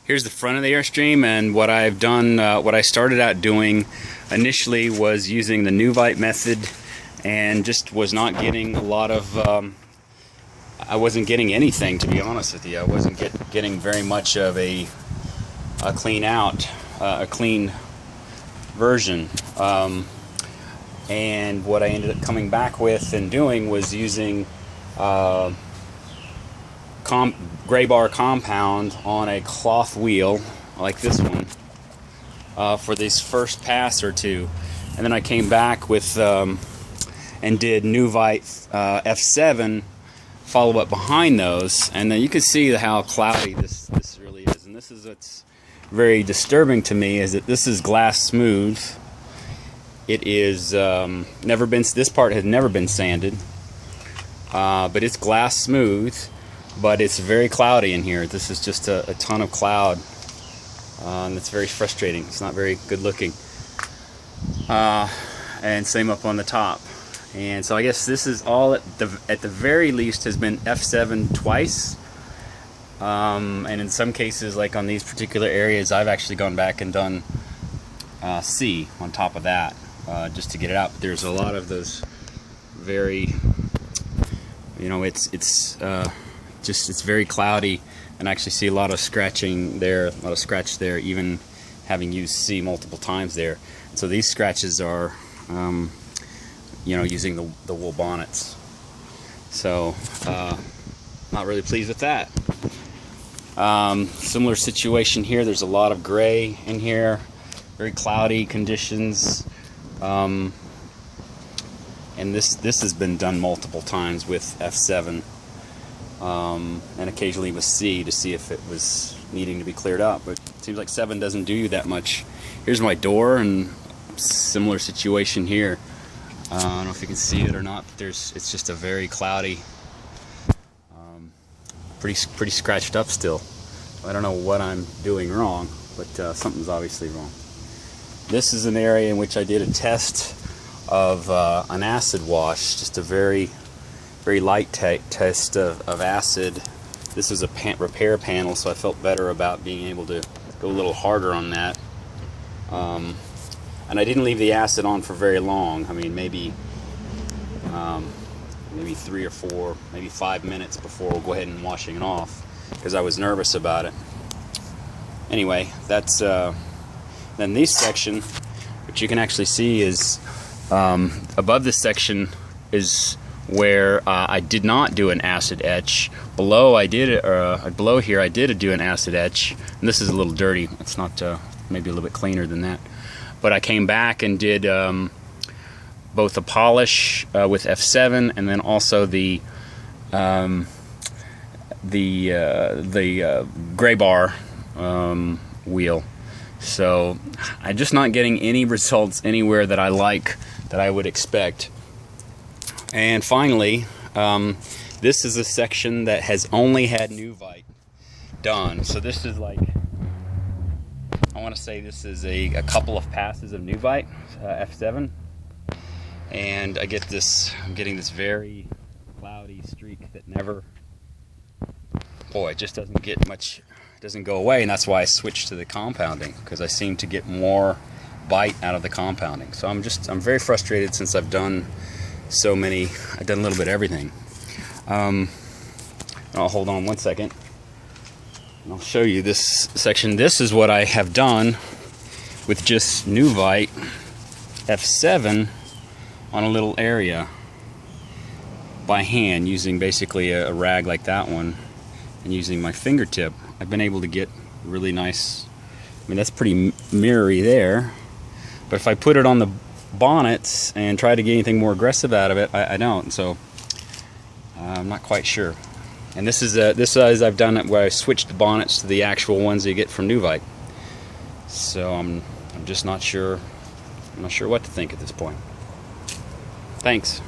Here's the front of the Airstream, and what I've done, what I started out doing initially was using the Nuvite method, and just was not getting a lot of, I wasn't getting anything, to be honest with you. I wasn't getting very much of a clean out, a clean version. And what I ended up coming back with and doing was using Graybar compound on a cloth wheel like this one for this first pass or two, and then I came back with and did Nuvite F7 follow up behind those, and then you can see how cloudy this really is. And this is what's very disturbing to me, is that this is glass smooth. It is this part has never been sanded, but it's glass smooth. But it's very cloudy in here. This is just a ton of cloud, and it's very frustrating. It's not very good looking. And same up on the top. And so I guess this is all at the very least has been F7 twice. And in some cases, like on these particular areas, I've actually gone back and done C on top of that, just to get it out. But there's a lot of those very, it's very cloudy, and I actually see a lot of scratching there, a lot of scratch there, even having used C multiple times there. So these scratches are, using the wool bonnets. So, not really pleased with that. Similar situation here. There's a lot of gray in here, very cloudy conditions. And this has been done multiple times with F7. And occasionally with C to see if it was needing to be cleared up, but it seems like 7 doesn't do that much. Here's my door, and similar situation here. I don't know if you can see it or not, but it's just a very cloudy, pretty scratched up still. I don't know what I'm doing wrong, but something's obviously wrong. This is an area in which I did a test of an acid wash, just a very light test of acid. This is a repair panel, so I felt better about being able to go a little harder on that. And I didn't leave the acid on for very long. I mean, maybe 3 or 4, maybe 5 minutes before we'll go ahead and washing it off, because I was nervous about it. Anyway, that's then this section, which you can actually see is above this section is where I did not do an acid etch. Below below here I did do an acid etch, and this is a little dirty. It's not maybe a little bit cleaner than that. But I came back and did both a polish with F7, and then also the Graybar wheel. So I'm just not getting any results anywhere that I like, that I would expect. And finally, this is a section that has only had Nuvite done. So this is like, I want to say this is a couple of passes of Nuvite, F7. And I'm getting this very cloudy streak that never, it just doesn't get much, it doesn't go away. And that's why I switched to the compounding, because I seem to get more bite out of the compounding. So I'm very frustrated, since I've done I've done a little bit of everything. I'll hold on one second, and I'll show you this section. This is what I have done with just Nuvite F7 on a little area by hand, using basically a rag like that one, and using my fingertip. I've been able to get really nice, I mean, that's pretty mirrory there, but if I put it on the bonnets and try to get anything more aggressive out of it, I don't. So I'm not quite sure. And this is I've done it where I switched the bonnets to the actual ones you get from Nuvite. So I'm just not sure. I'm not sure what to think at this point. Thanks.